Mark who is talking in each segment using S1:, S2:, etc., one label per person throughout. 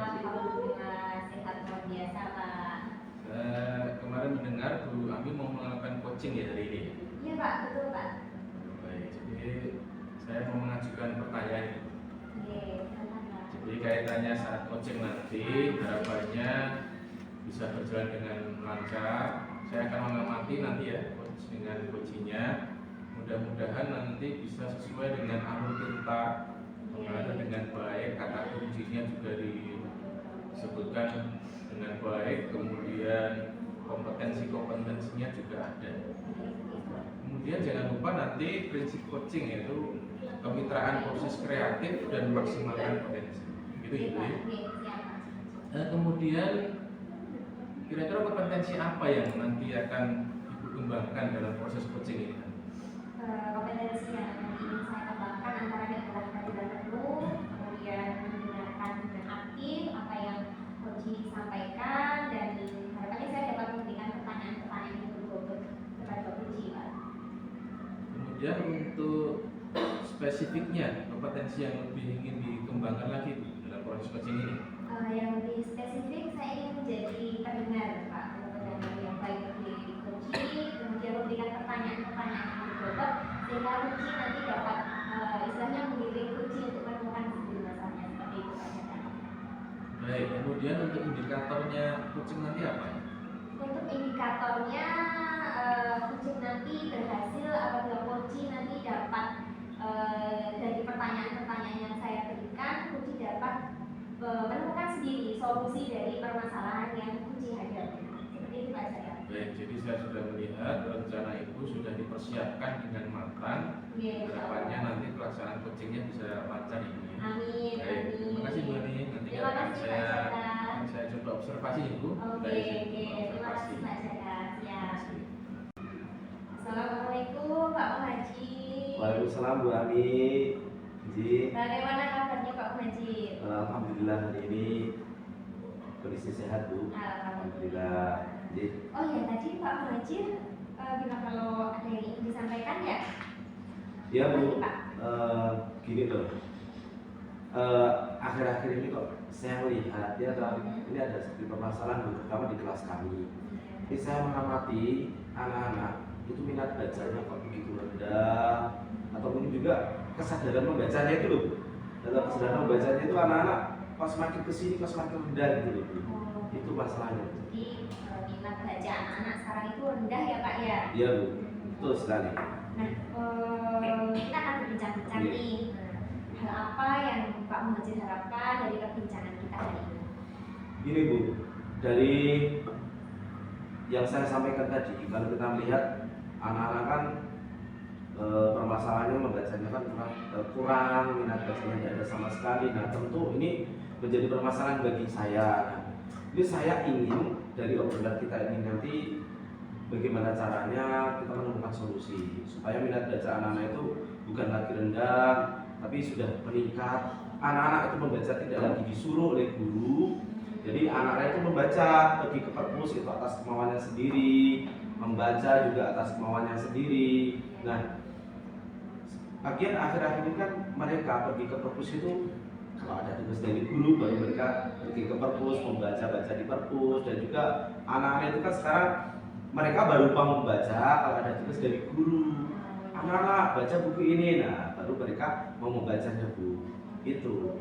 S1: Alhamdulillah sehat luar biasa Pak.
S2: Kemarin mendengar Bu Ami mau melakukan coaching ya hari ini?
S1: Iya Pak, betul Pak.
S2: Baik, jadi saya mau mengajukan pertanyaan. Jadi kaitannya saat coaching nanti harapannya bisa berjalan dengan lancar. Saya akan mengamati nanti ya coach dengan coachingnya. Mudah-mudahan nanti bisa sesuai dengan alur tinta, mengalir dengan baik, kata kuncinya juga disebutkan dengan baik, kemudian kompetensinya juga ada. Kemudian jangan lupa nanti prinsip coaching yaitu kemitraan proses kreatif dan maksimalkan potensi. Gitu ya. Kemudian kira-kira kompetensi apa yang nanti akan Ibu kembangkan dalam proses coaching ini?
S1: Kompetensi yang ingin saya kembangkan antara adalah terlebih dahulu, kemudian mendengarkan dengan aktif apa yang coach sampaikan, dan harapannya saya dapat memberikan pertanyaan-pertanyaan yang berbobot kepada coach Pak.
S2: Kemudian untuk spesifiknya kompetensi yang lebih ingin dikembangkan lagi dalam proses coaching ini?
S1: Yang lebih spesifik saya ingin menjadi pendengar Pak, pendengar yang baik dari coach, kemudian memberikan pertanyaan-pertanyaan yang berbobot sehingga coach nanti dapat istilahnya mengiring coach untuk menemukan sendiri masalahnya, seperti itu Pak.
S2: Baik, kemudian untuk indikatornya coaching nanti apa?
S1: Untuk indikatornya coaching nanti berhasil apabila coach nanti dapat dari pertanyaan-pertanyaan yang saya berikan, coach dapat menemukan sendiri solusi dari permasalahan yang coach hadapi. Seperti itu Pak saya.
S2: Baik, jadi saya sudah melihat rencana Ibu sudah dipersiapkan dengan matang. Harapannya nanti pelaksanaan coachingnya bisa lancar ini.
S1: Amin.
S2: Baik, terima kasih Bu Ani. Nanti akan saya coba observasi Ibu.
S1: Oke. Terima kasih Pak Jaka. Ya. Assalamualaikum Pak Muhaji.
S3: Waalaikumsalam Bu Ami.
S1: Bagaimana kabarnya Pak Muhaji?
S3: Alhamdulillah hari ini kondisi sehat Bu. Alhamdulillah.
S1: Oh ya, tadi Pak Muhaji bilang kalau ada yang ingin disampaikan ya?
S3: Ya Bu. Gini loh. Akhir-akhir ini kok saya melihat ya ini ada seperti permasalahan terutama di kelas kami. Ini saya mengamati anak-anak itu minat bacanya kok begitu rendah, atau mungkin juga kesadaran membacanya itu loh. Dalam kesadaran membacanya itu anak-anak pas semakin kesini pas semakin rendah gitu loh. Itu masalahnya.
S1: Jadi minat baca anak-anak sekarang itu rendah ya Pak ya?
S3: Iya Bu, betul sekali.
S1: Nah, kita akan berbincang-bincang nih. Hal apa yang Pak Muhaji harapkan dari perbincangan kita hari ini?
S3: Gini Bu, dari yang saya sampaikan tadi, kalau kita melihat anak-anak kan permasalahannya membacanya kan kurang, minat bacanya tidak ada sama sekali. Nah tentu ini menjadi permasalahan bagi saya. Nah, ini saya ingin dari obrolan kita ini nanti bagaimana caranya kita menemukan solusi supaya minat baca anak-anak itu bukan lagi rendah tapi sudah meningkat. Anak-anak itu membaca tidak lagi disuruh oleh guru. Jadi anak-anak itu membaca pergi ke perpus itu atas kemauannya sendiri, membaca juga atas kemauannya sendiri. Nah, bagian akhir-akhir ini kan mereka pergi ke perpus itu kalau ada tugas dari guru baru mereka pergi ke perpus, membaca di perpus, dan juga anak-anak itu kan sekarang mereka baru mau membaca kalau ada tugas dari guru. Anak-anak baca buku ini, nah baru mereka mau membacanya Bu. Itu.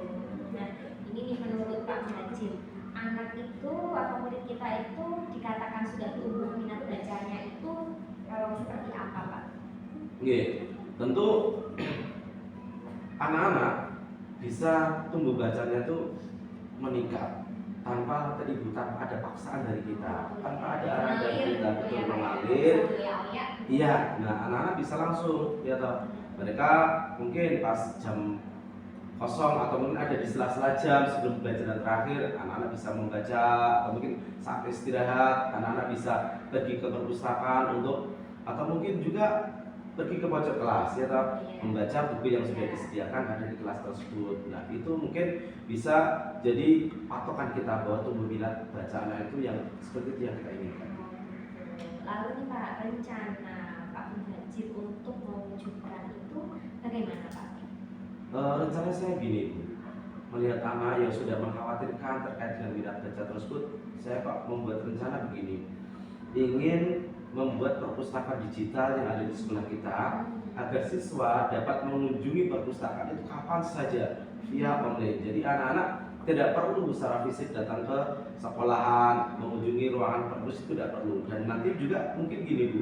S1: Nah, ini nih menurut Pak Muhaji, anak itu atau murid kita itu dikatakan sudah tumbuh minat bacanya itu seperti apa Pak?
S3: Oke, tentu anak-anak bisa tumbuh bacanya itu meningkat tanpa ada paksaan dari kita, tanpa ada arahan dari kita, betul mengalir. Iya, nah anak-anak bisa langsung ya toh. Mereka mungkin pas jam kosong atau mungkin ada di sela-sela jam sebelum pembelajaran terakhir, anak-anak bisa membaca, atau mungkin saat istirahat anak-anak bisa pergi ke perpustakaan untuk, atau mungkin juga pergi ke pojok kelas ya toh, membaca buku yang sudah disediakan ada di kelas tersebut. Nah itu mungkin bisa jadi patokan kita bahwa tumbuh minat baca anak itu yang seperti itu yang kita inginkan.
S1: Lalu nih Pak, rencana Pak Muhaji untuk mewujudkan itu bagaimana Pak?
S3: Rencana saya gini Bu, melihat anak yang sudah mengkhawatirkan terkait dengan minat baca tersebut, saya kok membuat rencana begini, ingin membuat perpustakaan digital yang ada di sekolah kita agar siswa dapat mengunjungi perpustakaan itu kapan saja via online. Jadi anak-anak tidak perlu secara fisik datang ke sekolahan, mengunjungi ruangan perpus, itu tidak perlu. Dan nanti juga mungkin gini Bu,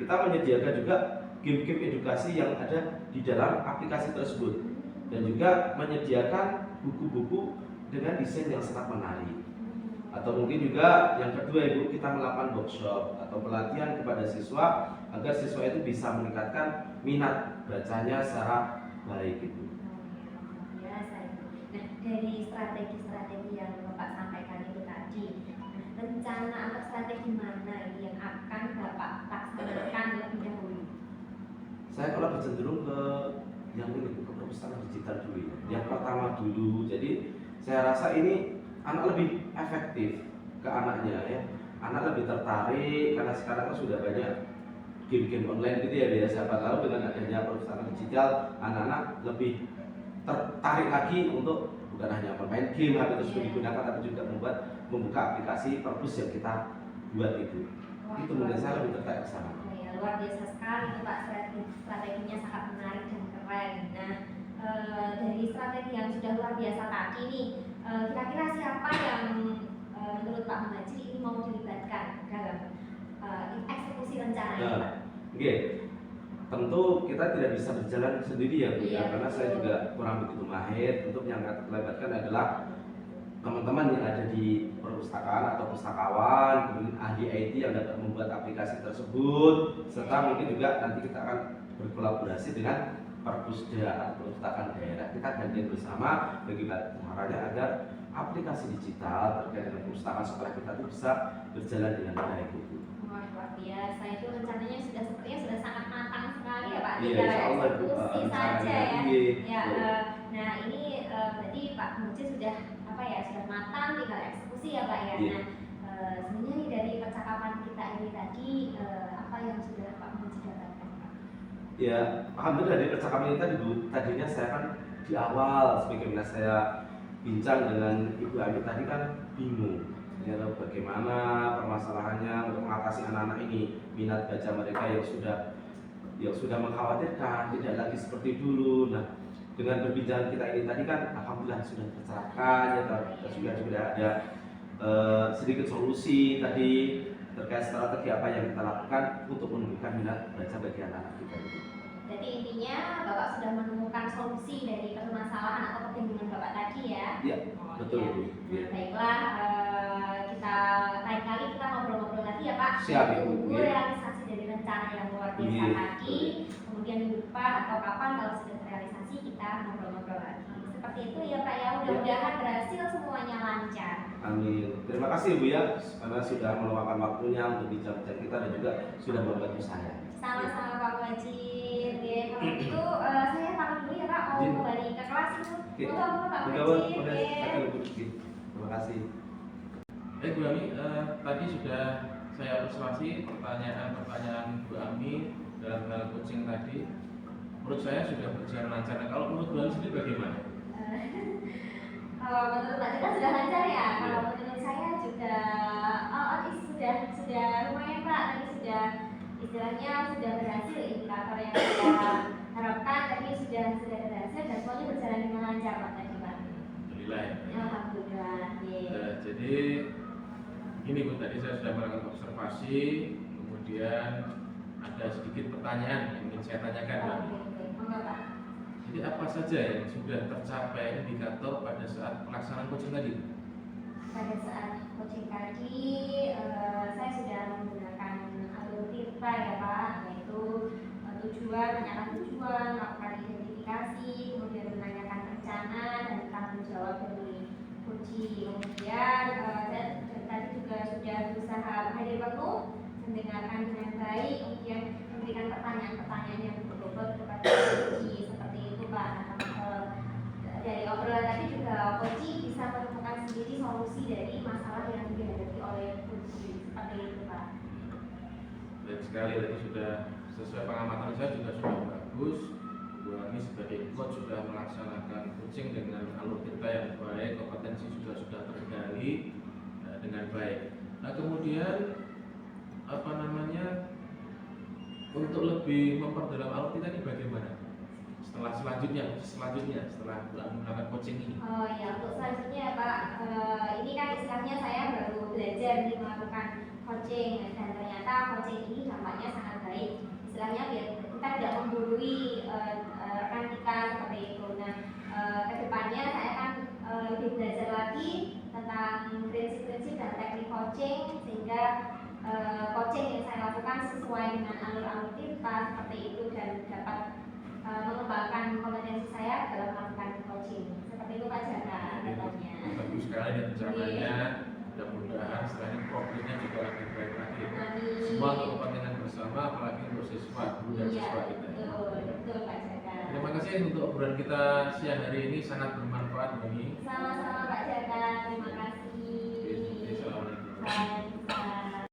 S3: kita menyediakan juga game-game edukasi yang ada di dalam aplikasi tersebut, dan juga menyediakan buku-buku dengan desain yang sangat menarik. Atau mungkin juga yang kedua Ibu, kita melakukan workshop atau pelatihan kepada siswa agar siswa itu bisa meningkatkan minat bacanya secara baik itu.
S1: Biasa itu. Nah, dari strategi-strategi yang Bapak sampaikan itu tadi, rencana atau strategi mana yang akan Bapak laksanakan lebih dahulu?
S3: Saya kalau bercenderung ke yang ini, ke perpustakaan digital dulu ya. Yang pertama dulu, jadi saya rasa ini anak lebih efektif ke anaknya ya. Anak lebih tertarik karena sekarang kan sudah banyak game-game online gitu ya. Siapa tahu dengan adanya perpustakaan digital, anak-anak lebih tertarik lagi untuk bukan hanya bermain game tapi terus digunakan, tapi juga membuka aplikasi perpus yang kita buat itu. Itu mungkin saya lebih tertarik ke sana.
S1: Luar biasa sekali itu Pak, strateginya sangat menarik dan keren. Nah, dari strategi yang sudah luar biasa tadi nih, kira-kira siapa yang menurut Pak Muhadjir ini mau dilibatkan dalam eksekusi rencana ini Pak?
S3: Oke. Tentu kita tidak bisa berjalan sendiri ya Bu, ya, karena saya juga kurang begitu mahir. Untuk yang akan melibatkan adalah teman-teman yang ada di perpustakaan atau pustakawan, kemudian ahli IT yang dapat membuat aplikasi tersebut, serta mungkin juga nanti kita akan berkolaborasi dengan Perpusda atau perpustakaan daerah. Kita gandeng bersama bagaimana caranya agar aplikasi digital terkait dengan perpustakaan sekolah kita itu bisa berjalan dengan baik itu.
S1: Luar biasa, itu rencananya sepertinya sudah sangat matang sekali ya Pak.
S3: Iya,
S1: Tinggal
S3: insya Allah
S1: eksekusi saja ya.
S3: Iya.
S1: Nah ini berarti Pak Muhadjir sudah sudah matang, tinggal eksekusi ya Pak ya.
S3: Iya.
S1: Nah sebenarnya dari percakapan kita ini tadi apa yang sudah Pak Muhadjir dapatkan Pak?
S3: Ya, alhamdulillah dari percakapan ini tadi Bu, tadinya saya kan di awal sebagaimana saya bincang dengan Ibu Ami tadi kan bingung ya, bagaimana permasalahannya untuk mengatasi anak-anak ini, minat baca mereka yang sudah mengkhawatirkan tidak lagi seperti dulu. Nah, dengan perbincangan kita ini tadi kan alhamdulillah sudah tercerahkan ya, sudah ada sedikit solusi tadi terkait strategi apa yang kita lakukan untuk menumbuhkan minat baca bagi anak-anak kita itu.
S1: Jadi intinya Bapak sudah menemukan solusi dari permasalahan atau kebingungan Bapak tadi ya?
S3: Iya, betul Bu.
S1: Ya. Baiklah, kita lain kali kita ngobrol-ngobrol lagi ya Pak.
S3: Siap Ibu.
S1: Tunggu realisasi dari rencana yang luar biasa tadi. Kemudian minggu depan atau kapan kalau sudah terrealisasi kita ngobrol-ngobrol lagi. Seperti itu ya Pak ya. Mudah-mudahan berhasil, semuanya lancar.
S3: Amin. Terima kasih Bu ya, karena sudah meluangkan waktunya untuk bincang-bincang kita dan juga sudah membantu saya.
S1: Sama-sama Pak Muhadjir. Ya, kalau gitu saya pamit dulu ya Pak. Mau kembali ke kelas itu. Mohon Pak Muhadjir.
S3: Terima kasih.
S2: Baik Bu Ami, tadi sudah saya observasi pertanyaan Bu Ami dalam hal coaching tadi. Menurut saya sudah berjalan lancar. Kalau menurut Bu Ami sendiri bagaimana?
S1: Kalau menurut Pak Jika sudah lancar ya. Kalau menurut saya juga sudah lumayan Pak. Tadi sudah istilahnya sudah berhasil, indikator yang kita harapkan tadi sudah berhasil dan semuanya berjalan dengan lancar Pak tadi Pak.
S2: Alhamdulillah.
S1: Alhamdulillah.
S2: Jadi ini Bu, tadi saya sudah melakukan observasi, kemudian ada sedikit pertanyaan yang ingin saya tanyakan Bu Ami.
S1: Pak.
S2: Jadi apa saja yang sudah tercapai indikator pada saat pelaksanaan coaching tadi?
S1: Pada saat coaching tadi saya sudah menggunakan alur TIRTA ya Pak, yaitu menanyakan tujuan, melakukan identifikasi, kemudian menanyakan rencana dan tanggung jawab dari coaching. Kemudian saya tadi juga sudah berusaha hadir penuh, mendengarkan dengan baik, kemudian memberikan pertanyaan-pertanyaan yang berbobot kepada coaching. Seperti itu Pak. Dari obrolan tadi juga coaching bisa menemukan sendiri solusi dari masalah yang dihadapi oleh coaching. Seperti itu Pak.
S2: Baik sekali, tadi sudah sesuai pengamatan saya juga sudah bagus. Bu Ani sebagai coach sudah melaksanakan coaching dengan alur kita yang baik, kompetensi sudah tergali dengan baik. Nah kemudian apa namanya, untuk lebih memperdalam alur kita ini bagaimana? Selanjutnya setelah melakukan coaching ini.
S1: Oh ya, untuk selanjutnya Pak, ini kan istilahnya saya baru belajar nih melakukan coaching, dan ternyata coaching ini dampaknya sangat baik. Istilahnya biar kita tidak menggurui rekan kita seperti itu. Nah, kedepannya saya akan lebih belajar lagi tentang prinsip-prinsip dan teknik coaching, sehingga coaching yang saya lakukan sesuai dengan alur-alur kita seperti itu, dan dapat mengembangkan kompetensi saya dalam melakukan coaching. Seperti itu Pak Jaka katanya.
S2: Bagus sekali dan caranya. Mudah-mudahan setelah ini problemnya juga lebih baik lagi. Semua untuk kepentingan bersama, apalagi untuk siswa, guru dan siswa kita.
S1: Betul Pak Jaka.
S2: Terima kasih untuk obrolan kita siang hari ini, sangat bermanfaat bagi.
S1: Sama-sama Pak Jaka. Terima kasih.